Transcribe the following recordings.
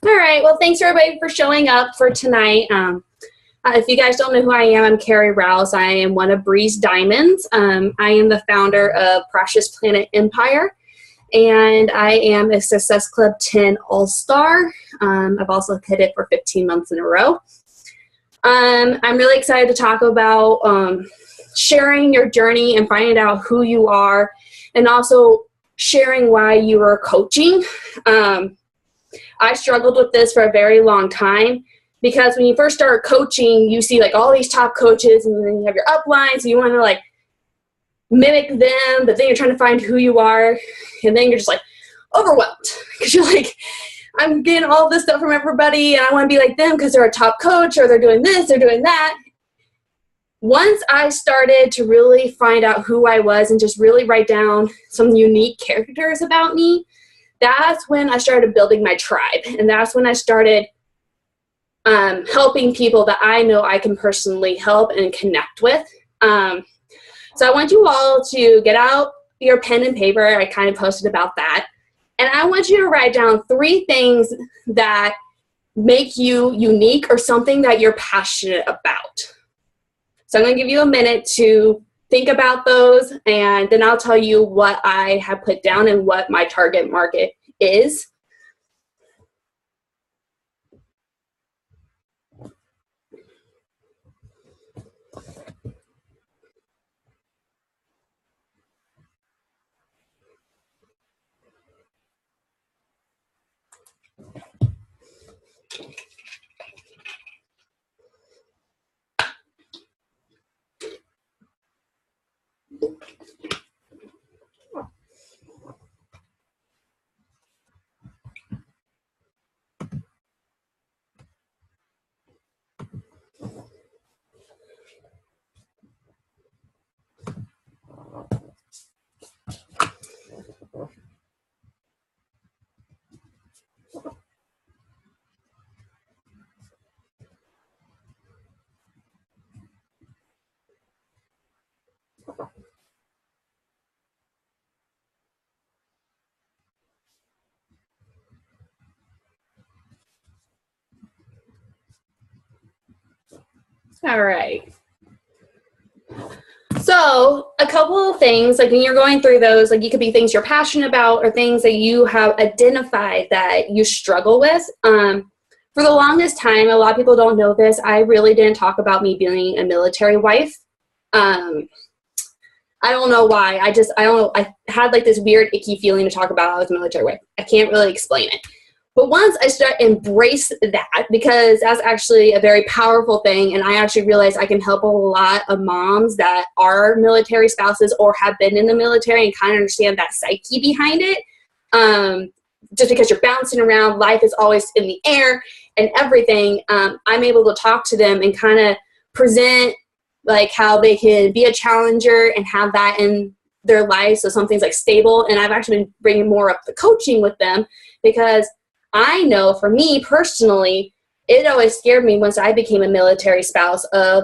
All right. Well, thanks everybody for showing up for tonight. If you guys don't know who I am, I'm Carrie Rouse. I am one of Breeze Diamonds. I am the founder of Precious Planet Empire, and I am a Success Club 10 All-Star. I've also hit it for 15 months in a row. I'm really excited to talk about sharing your journey and finding out who you are, and also sharing why you are coaching. I struggled with this for a very long time because when you first start coaching, you see like all these top coaches and then you have your uplines and you want to like mimic them, but then you're trying to find who you are and then you're just like overwhelmed because you're like, I'm getting all this stuff from everybody and I want to be like them because they're a top coach or they're doing this, they're doing that. Once I started to really find out who I was and just really write down some unique characters about me, that's when I started building my tribe. And that's when I started helping people that I know I can personally help and connect with. So I want you all to get out your pen and paper. I kind of posted about that. And I want you to write down 3 things that make you unique or something that you're passionate about. So I'm going to give you a minute to think about those, and then I'll tell you what I have put down and what my target market is. All right. So a couple of things, like when you're going through those, like you could be things you're passionate about or things that you have identified that you struggle with. For the longest time, a lot of people don't know this, I really didn't talk about me being a military wife. I don't know why. I don't know. I had like this weird icky feeling to talk about I was a military wife. I can't really explain it. But once I start embrace that, because that's actually a very powerful thing, and I actually realized I can help a lot of moms that are military spouses or have been in the military and kind of understand that psyche behind it. Just because you're bouncing around, life is always in the air and everything, I'm able to talk to them and kind of present like how they can be a challenger and have that in their life. So something's like stable. And I've actually been bringing more up the coaching with them because I know for me personally, it always scared me once I became a military spouse of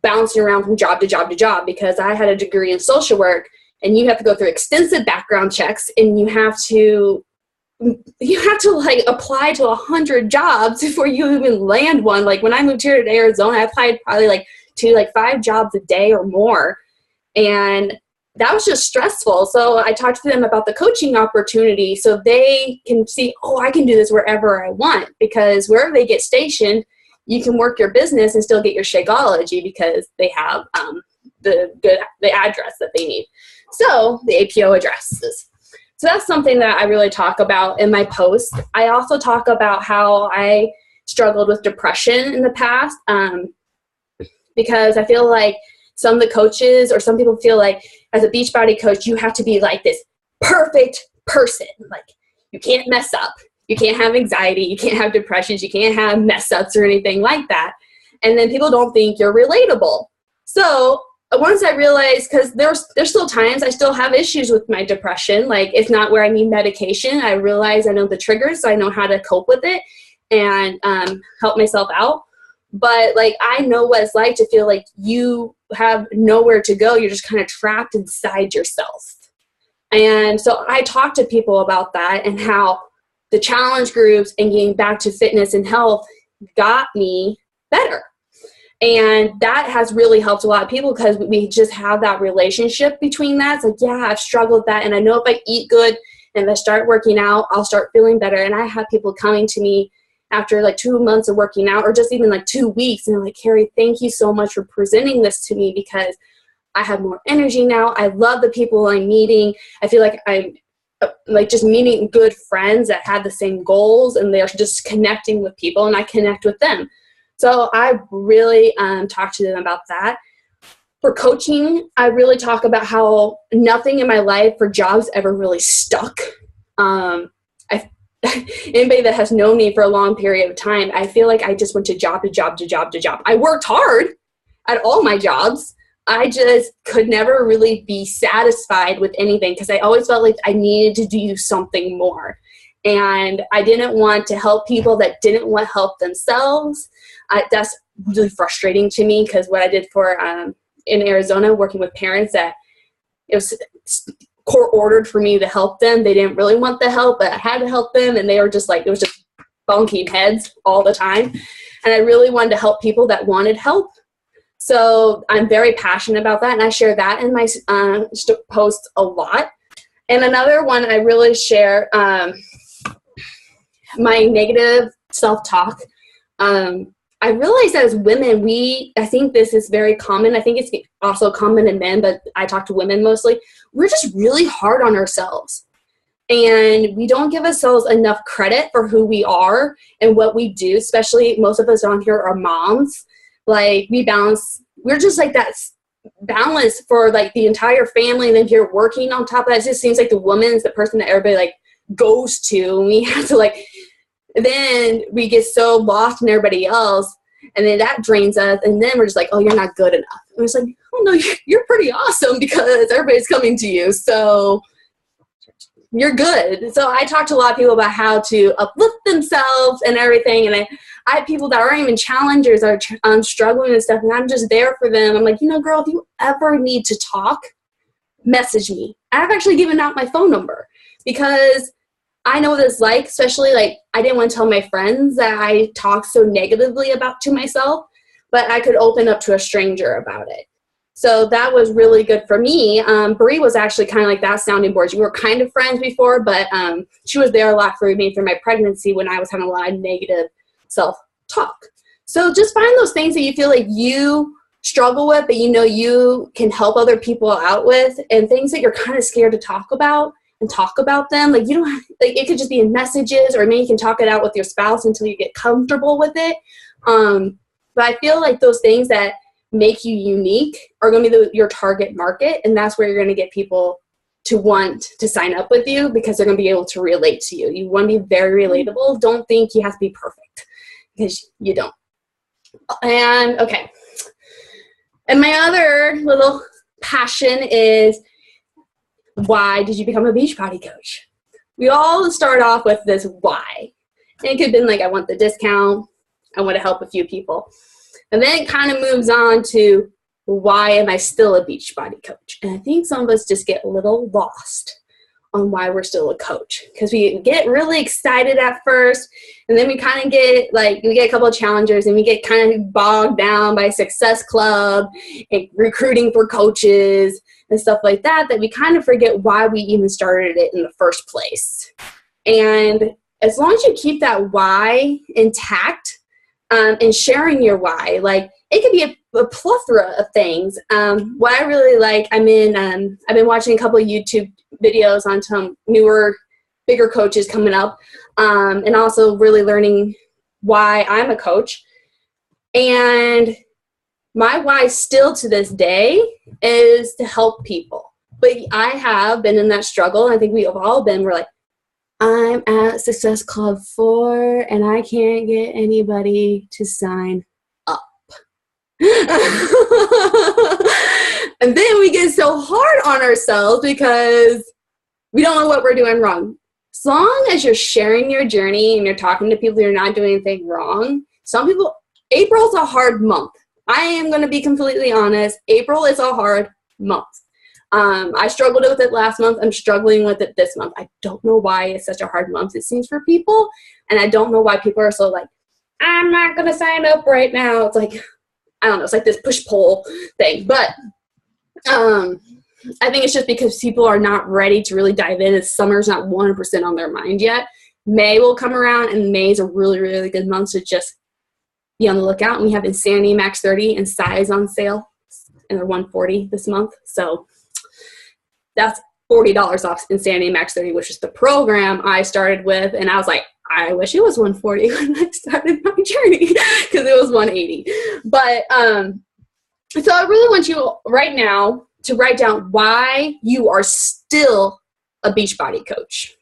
bouncing around from job to job to job because I had a degree in social work and you have to go through extensive background checks and you have to like apply to 100 jobs before you even land one. Like when I moved here to Arizona, I applied probably like to like 5 jobs a day or more. And that was just stressful. So I talked to them about the coaching opportunity so they can see, oh, I can do this wherever I want, because wherever they get stationed, you can work your business and still get your Shakeology because they have the address that they need. So the APO addresses. So that's something that I really talk about in my post. I also talk about how I struggled with depression in the past because I feel like some of the coaches or some people feel like as a Beachbody coach, you have to be like this perfect person. Like you can't mess up. You can't have anxiety. You can't have depressions. You can't have mess ups or anything like that. And then people don't think you're relatable. So once I realized, because there's still times I still have issues with my depression. Like it's not where I need medication. I realize I know the triggers. So I know how to cope with it and help myself out. But like I know what it's like to feel like you have nowhere to go. You're just kind of trapped inside yourself. And so I talk to people about that and how the challenge groups and getting back to fitness and health got me better. And that has really helped a lot of people because we just have that relationship between that. It's like, yeah, I've struggled with that. And I know if I eat good and if I start working out, I'll start feeling better. And I have people coming to me after like 2 months of working out or just even like 2 weeks. And they're like, Carrie, thank you so much for presenting this to me because I have more energy now. I love the people I'm meeting. I feel like I'm like just meeting good friends that have the same goals and they're just connecting with people and I connect with them. So I really talk to them about that. For coaching, I really talk about how nothing in my life for jobs ever really stuck. Anybody that has known me for a long period of time, I feel like I just went to job to job to job to job. I worked hard at all my jobs. I just could never really be satisfied with anything because I always felt like I needed to do something more. And I didn't want to help people that didn't want help themselves. That's really frustrating to me because what I did for in Arizona, working with parents that it was court ordered for me to help them. They didn't really want the help, but I had to help them. And they were just like, it was just bonking heads all the time. And I really wanted to help people that wanted help. So I'm very passionate about that. And I share that in my posts a lot. And another one I really share my negative self-talk. I realize that as women, I think this is very common. I think it's also common in men, but I talk to women mostly. We're just really hard on ourselves. And we don't give ourselves enough credit for who we are and what we do, especially most of us on here are moms. Like we're just like that balance for like the entire family. And then if you're working on top of that, it just seems like the woman is the person that everybody like goes to. And we have to like, then we get so lost in everybody else. And then that drains us. And then we're just like, oh, you're not good enough. And it's like, oh no, you're pretty awesome because everybody's coming to you. So you're good. So I talk to a lot of people about how to uplift themselves and everything. And I have people that aren't even challengers are struggling and stuff. And I'm just there for them. I'm like, girl, if you ever need to talk, message me. I've actually given out my phone number because I know what it's like, especially like I didn't want to tell my friends that I talk so negatively to myself, but I could open up to a stranger about it. So that was really good for me. Bree was actually kind of like that sounding board. We were kind of friends before, but she was there a lot for me through my pregnancy when I was having a lot of negative self-talk. So just find those things that you feel like you struggle with, but you can help other people out with, and things that you're kind of scared to talk about. And talk about them. Like you don't have, like it could just be in messages, or maybe you can talk it out with your spouse until you get comfortable with it. But I feel like those things that make you unique are going to be your target market, and that's where you're going to get people to want to sign up with you because they're going to be able to relate to you. You want to be very relatable. Don't think you have to be perfect because you don't. And okay. And my other little passion is, why did you become a Beachbody coach? We all start off with this why. And it could have been like, I want the discount. I want to help a few people. And then it kind of moves on to, why am I still a Beachbody coach? And I think some of us just get a little lost on why we're still a coach. Because we get really excited at first, and then we kind of get like, we get a couple of challengers, and we get kind of bogged down by Success Club and recruiting for coaches and stuff like that, that we kind of forget why we even started it in the first place. And as long as you keep that why intact, and sharing your why, like it could be a plethora of things. What I really like, I've been watching a couple of YouTube videos on some newer, bigger coaches coming up, and also really learning why I'm a coach. And my why still to this day is to help people. But I have been in that struggle, and I think we have all been. We're like, I'm at Success Club 4, and I can't get anybody to sign up. And then we get so hard on ourselves because we don't know what we're doing wrong. As long as you're sharing your journey and you're talking to people, you're not doing anything wrong. Some people, April's a hard month. I am going to be completely honest. April is a hard month. I struggled with it last month. I'm struggling with it this month. I don't know why it's such a hard month it seems for people. And I don't know why people are so like, I'm not going to sign up right now. It's like, I don't know. It's like this push-pull thing. But I think it's just because people are not ready to really dive in. Summer's not 100% on their mind yet. May will come around, and May is a really, really good month to just be on the lookout. And we have Insanity Max 30 and size on sale, and they're $140 this month. So that's $40 off Insanity Max 30, which is the program I started with. And I was like, I wish it was $140 when I started my journey because it was $180. But so I really want you right now to write down why you are still a Beachbody coach.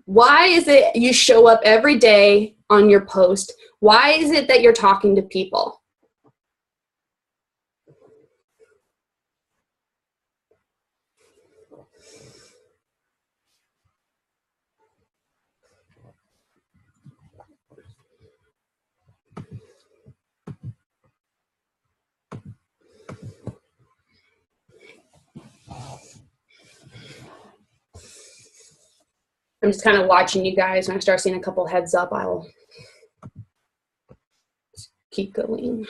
Why is it you show up every day on your post? Why is it that you're talking to people? I'm just kind of watching you guys. When I start seeing a couple heads up, I'll keep going.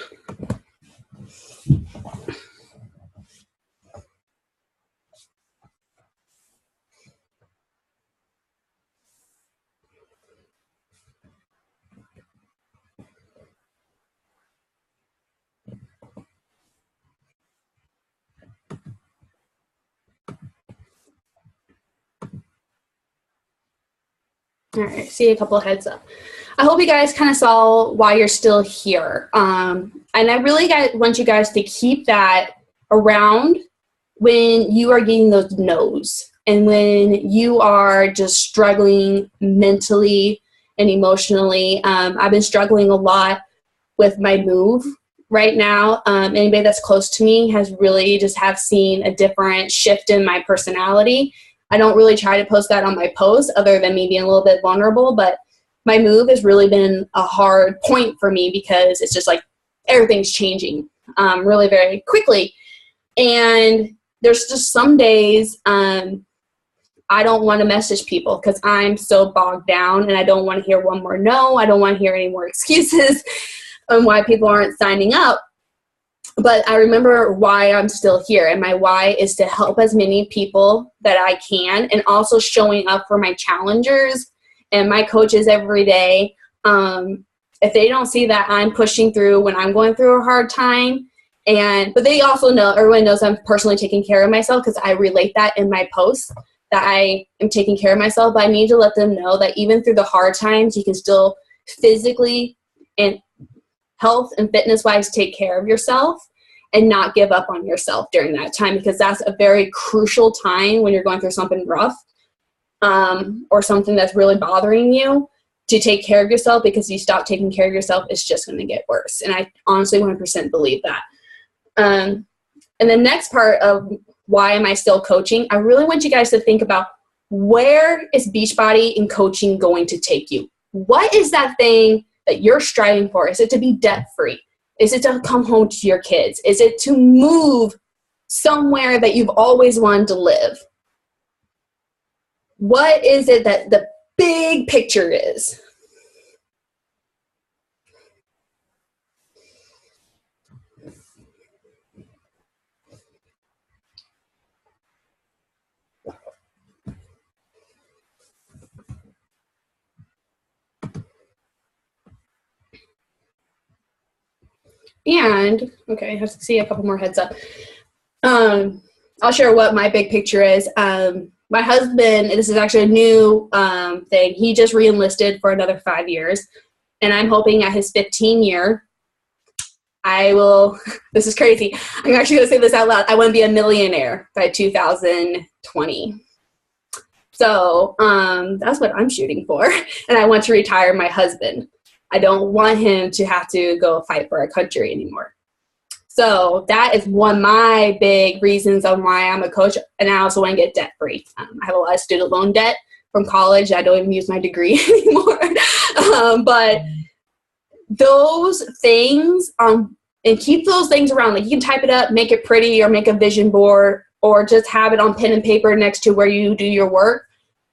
All right, see a couple heads up. I hope you guys kind of saw why you're still here. And I really want you guys to keep that around when you are getting those no's and when you are just struggling mentally and emotionally. I've been struggling a lot with my move right now. Anybody that's close to me has really just have seen a different shift in my personality. I don't really try to post that on my post other than me being a little bit vulnerable, but my move has really been a hard point for me because it's just like everything's changing really very quickly. And there's just some days I don't want to message people because I'm so bogged down and I don't want to hear one more no. I don't want to hear any more excuses on why people aren't signing up. But I remember why I'm still here, and my why is to help as many people that I can, and also showing up for my challengers and my coaches every day. If they don't see that I'm pushing through when I'm going through a hard time, but they also know, everyone knows I'm personally taking care of myself because I relate that in my posts that I am taking care of myself. But I need to let them know that even through the hard times, you can still physically and health and fitness wise take care of yourself and not give up on yourself during that time, because that's a very crucial time when you're going through something rough or something that's really bothering you, to take care of yourself, because you stop taking care of yourself, it's just going to get worse. And I honestly 100% believe that. And the next part of why am I still coaching, I really want you guys to think about, where is Beachbody and coaching going to take you? What is that thing that you're striving for? Is it to be debt-free? Is it to come home to your kids? Is it to move somewhere that you've always wanted to live? What is it that the big picture is? And, okay, I have to see a couple more heads up. I'll share what my big picture is. My husband, this is actually a new thing. He just re-enlisted for another 5 years. And I'm hoping at his 15th year, I will, this is crazy. I'm actually going to say this out loud. I want to be a millionaire by 2020. So that's what I'm shooting for. And I want to retire my husband. I don't want him to have to go fight for our country anymore. So that is one of my big reasons on why I'm a coach. And I also want to get debt free. I have a lot of student loan debt from college. I don't even use my degree anymore. But those things in And keep those things around. Like, you can type it up, make it pretty, or make a vision board, or just have it on pen and paper next to where you do your work.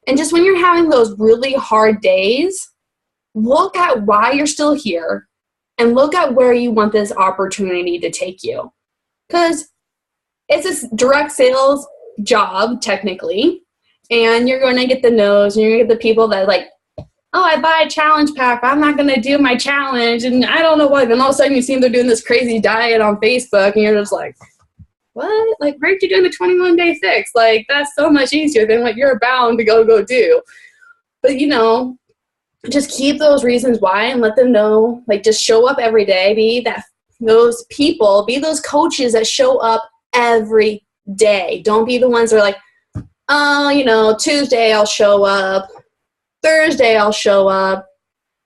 And just when you're having those really hard days, look at why you're still here and look at where you want this opportunity to take you. Because it's a direct sales job, technically, and you're going to get the no's, and you're going to get the people that like, oh, I buy a challenge pack, I'm not going to do my challenge, and I don't know what. Then all of a sudden you see them, they're doing this crazy diet on Facebook, and you're just like, what? Like, why aren't you doing the 21-day fix? Like, that's so much easier than what you're bound to go do. But, you know, just keep those reasons why and let them know. Like, just show up every day. Be those people, be those coaches that show up every day. Don't be the ones that are like, oh, you know, Tuesday I'll show up. Thursday I'll show up.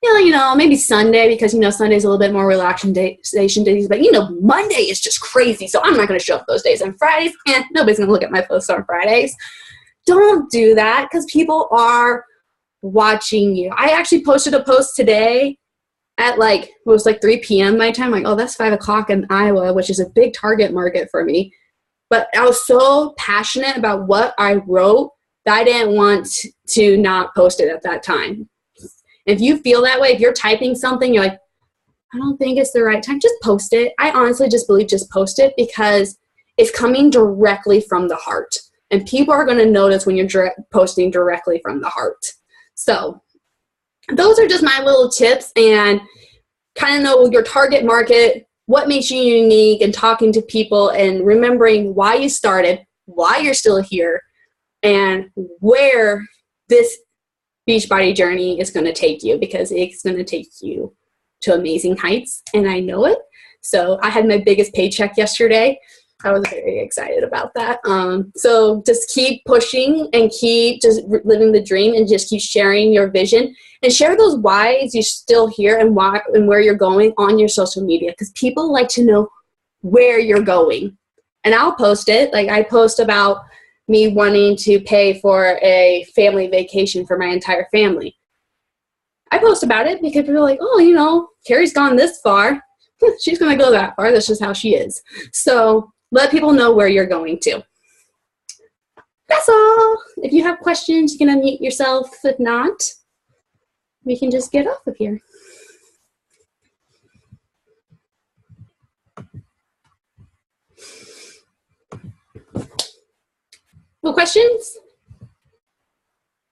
You know, maybe Sunday, because, you know, Sunday's a little bit more relaxation days. But, you know, Monday is just crazy, so I'm not going to show up those days. And Fridays, nobody's going to look at my posts on Fridays. Don't do that, because people are watching you. I actually posted a post today at like, it was like 3 p.m. my time. Like, oh, that's 5 o'clock in Iowa, which is a big target market for me. But I was so passionate about what I wrote that I didn't want to not post it at that time. If you feel that way, if you're typing something, you're like, I don't think it's the right time, just post it. I honestly just believe just post it, because it's coming directly from the heart. And people are going to notice when you're posting directly from the heart. So those are just my little tips, and kind of know your target market, what makes you unique, and talking to people and remembering why you started, why you're still here, and where this Beachbody journey is going to take you, because it's going to take you to amazing heights, and I know it. So I had my biggest paycheck yesterday. I was very excited about that. So just keep pushing and keep just living the dream, and just keep sharing your vision, and share those whys you're still here and why and where you're going on your social media, because people like to know where you're going. And I'll post it. Like, I post about me wanting to pay for a family vacation for my entire family. I post about it because people are like, oh, you know, Carrie's gone this far. She's going to go that far. That's just how she is. So let people know where you're going to. That's all. If you have questions, you can unmute yourself. If not, we can just get off of here. No questions?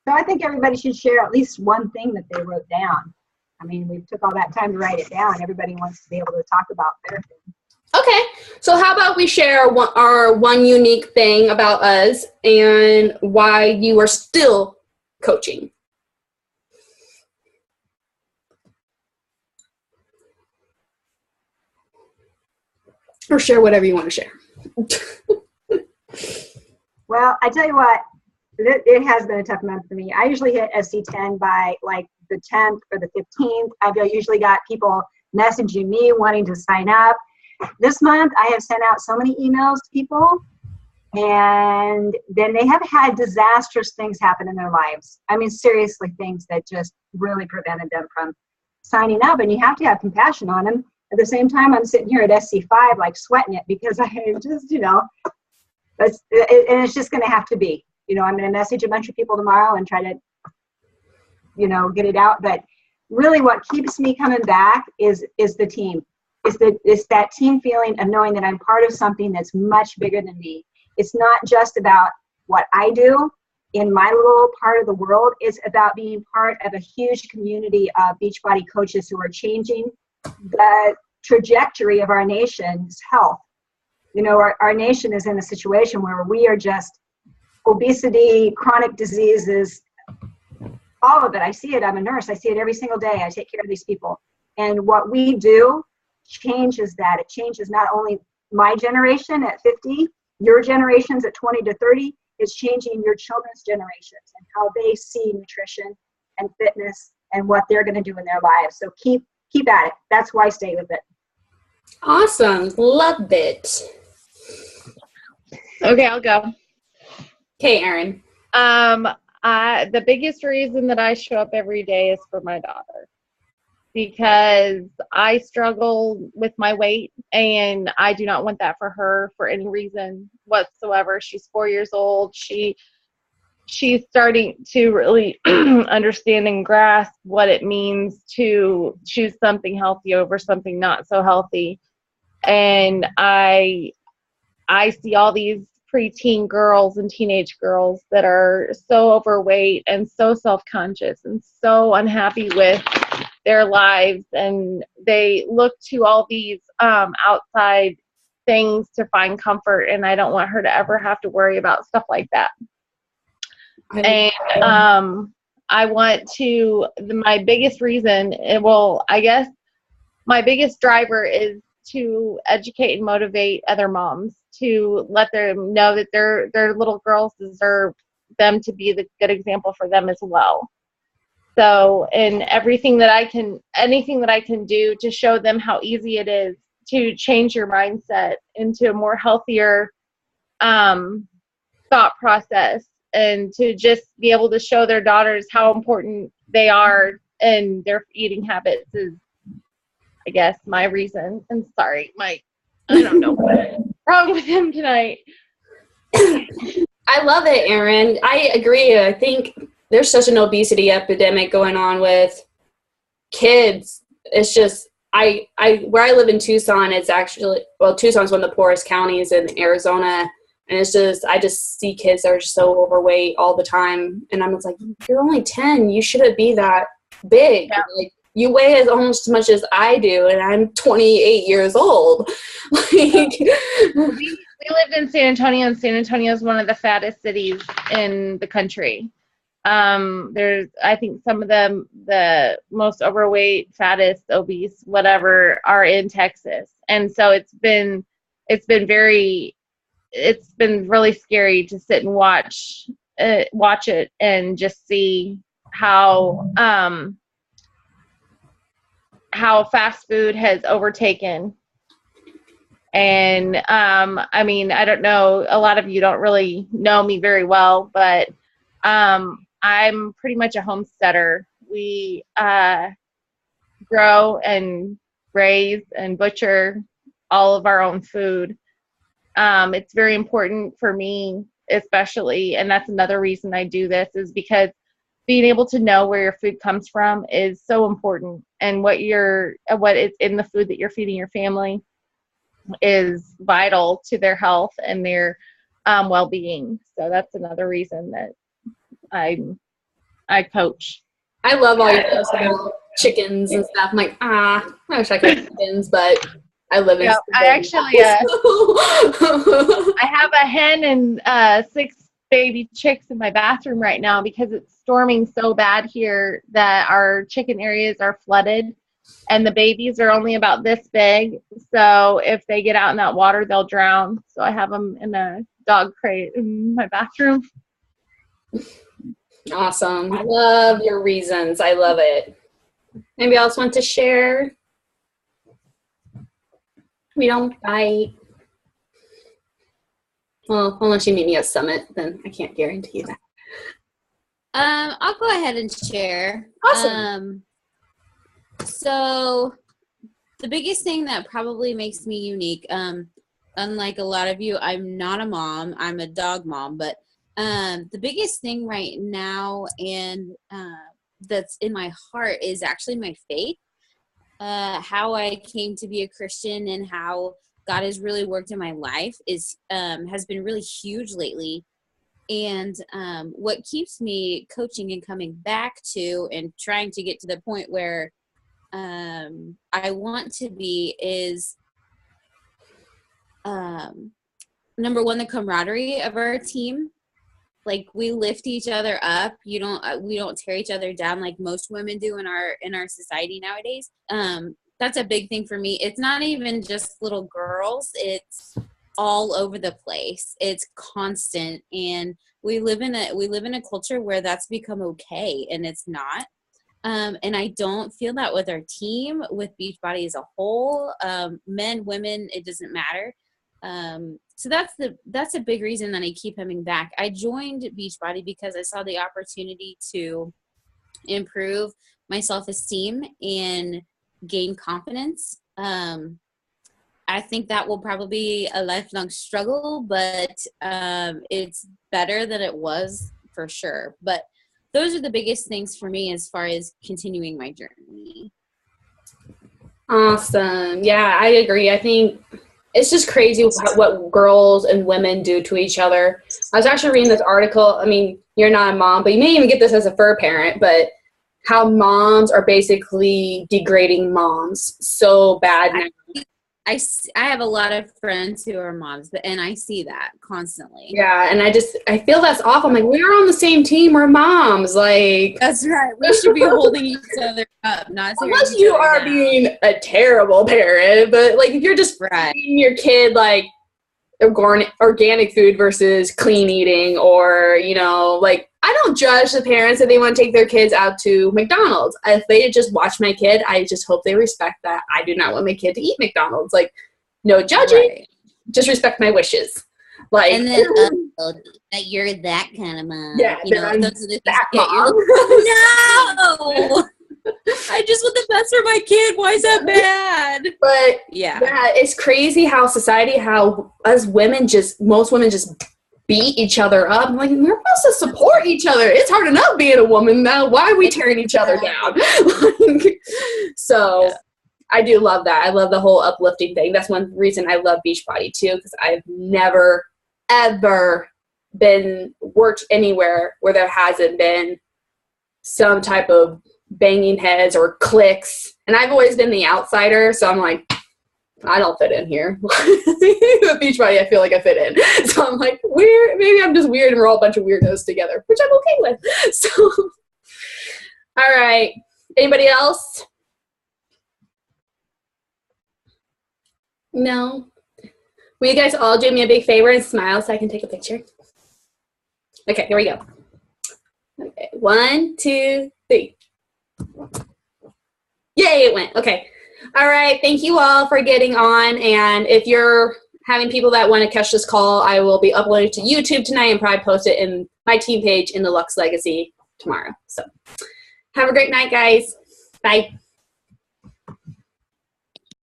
So I think everybody should share at least one thing that they wrote down. I mean, we took all that time to write it down. Everybody wants to be able to talk about their thing. Okay, so how about we share our one unique thing about us and why you are still coaching. Or share whatever you want to share. Well, I tell you what, it has been a tough month for me. I usually hit SC10 by like the 10th or the 15th. I've usually got people messaging me wanting to sign up. This month, I have sent out so many emails to people, and then they have had disastrous things happen in their lives. I mean, seriously, things that just really prevented them from signing up, and you have to have compassion on them. At the same time, I'm sitting here at SC5 like sweating it, because I just, you know, and it's just going to have to be. You know, I'm going to message a bunch of people tomorrow and try to, you know, get it out. But really what keeps me coming back is the team. It's that team feeling of knowing that I'm part of something that's much bigger than me. It's not just about what I do in my little part of the world. It's about being part of a huge community of Beachbody coaches who are changing the trajectory of our nation's health. You know, our nation is in a situation where we are just obesity, chronic diseases, all of it. I see it. I'm a nurse. I see it every single day. I take care of these people. And what we do changes that. It changes not only my generation at 50, your generations at 20 to 30. It's changing your children's generations and how they see nutrition and fitness and what they're going to do in their lives. So keep at it. That's why I stay with it. Awesome. Love it. Okay, I'll go. Okay, Erin. The biggest reason that I show up every day is for my daughter. because I struggle with my weight, and I do not want that for her for any reason whatsoever. She's 4 years old. She's starting to really understand and grasp what it means to choose something healthy over something not so healthy. And I see all these preteen girls and teenage girls that are so overweight and so self-conscious and so unhappy with their lives, and they look to all these outside things to find comfort, and I don't want her to ever have to worry about stuff like that. And I want to, my biggest reason, well, I guess my biggest driver is to educate and motivate other moms, to let them know that their little girls deserve them to be the good example for them as well. So, and anything that I can do to show them how easy it is to change your mindset into a more healthier thought process, and to just be able to show their daughters how important they are and their eating habits is, I guess, my reason. And sorry, I don't know what's wrong with him tonight. I love it, Erin. I agree. I think there's such an obesity epidemic going on with kids. It's just, where I live in Tucson, it's actually, well, Tucson's one of the poorest counties in Arizona. And it's just, I just see kids that are so overweight all the time. And I'm just like, you're only 10. You shouldn't be that big. Yeah. Like, you weigh almost as much as I do, and I'm 28 years old. We lived in San Antonio, and San Antonio is one of the fattest cities in the country. There's, I think, some of the most overweight, fattest, obese, whatever, are in Texas. And so it's been really scary to sit and watch it and just see how fast food has overtaken. And I mean, I don't know, a lot of you don't really know me very well, but I'm pretty much a homesteader. We grow and raise and butcher all of our own food. It's very important for me, especially, and that's another reason I do this, is because being able to know where your food comes from is so important, and what is in the food that you're feeding your family is vital to their health and their well-being. So that's another reason that I coach. I love all your posts about chickens and stuff. I'm like, I wish I could have chickens, but I live in. I actually, I have a hen and 6 baby chicks in my bathroom right now because it's storming so bad here that our chicken areas are flooded, and the babies are only about this big. So if they get out in that water, they'll drown. So I have them in a dog crate in my bathroom. Awesome. I love your reasons. I love it. Anybody else want to share? We don't bite. Well, unless you meet me at Summit, then I can't guarantee that. I'll go ahead and share. Awesome. So the biggest thing that probably makes me unique, unlike a lot of you, I'm not a mom. I'm a dog mom, but the biggest thing right now and that's in my heart is actually my faith. How I came to be a Christian and how God has really worked in my life has been really huge lately. And what keeps me coaching and coming back to and trying to get to the point where I want to be is number one, the camaraderie of our team. Like, we lift each other up. We don't tear each other down like most women do in our society nowadays. That's a big thing for me. It's not even just little girls. It's all over the place. It's constant, and we live in a culture where that's become okay, and it's not. And I don't feel that with our team, with Beachbody as a whole, men, women, it doesn't matter. So that's a big reason that I keep coming back. I joined Beachbody because I saw the opportunity to improve my self-esteem and gain confidence. I think that will probably be a lifelong struggle, but it's better than it was for sure. But those are the biggest things for me as far as continuing my journey. Awesome. Yeah, I agree. I think it's just crazy what girls and women do to each other. I was actually reading this article. I mean, you're not a mom, but you may even get this as a fur parent, but how moms are basically degrading moms so bad now. I have a lot of friends who are moms, and I see that constantly. Yeah, and I feel that's awful. I'm like, we're on the same team. We're moms. Like, that's right. We should be holding each other up, not unless you are being a terrible parent. But like, if you're just feeding your kid like organic food versus clean eating, or like, I don't judge the parents if they want to take their kids out to McDonald's. If they just watch my kid, I just hope they respect that. I do not want my kid to eat McDonald's. Like, no judging, right. Just respect my wishes. Like, and then that you're that kind of mom. Yeah, those are the that mom. No, I just want the best for my kid. Why is that bad? But yeah, it's crazy how society, how us women most women just beat each other up. I'm like, we're supposed to support each other. It's hard enough being a woman now. Why are we tearing each other down? So I do love that. I love the whole uplifting thing. That's one reason I love Beachbody too, because I've never, ever been worked anywhere where there hasn't been some type of banging heads or cliques. And I've always been the outsider. So I'm like, I don't fit in here. With Beachbody, I feel like I fit in. So I'm like, weird. Maybe I'm just weird and we're all a bunch of weirdos together, which I'm okay with. So, all right. Anybody else? No? Will you guys all do me a big favor and smile so I can take a picture? Okay, here we go. Okay, 1, 2, 3. Yay, it went. Okay. All right. Thank you all for getting on. And if you're having people that want to catch this call, I will be uploading to YouTube tonight and probably post it in my team page in the Lux Legacy tomorrow. So have a great night, guys. Bye.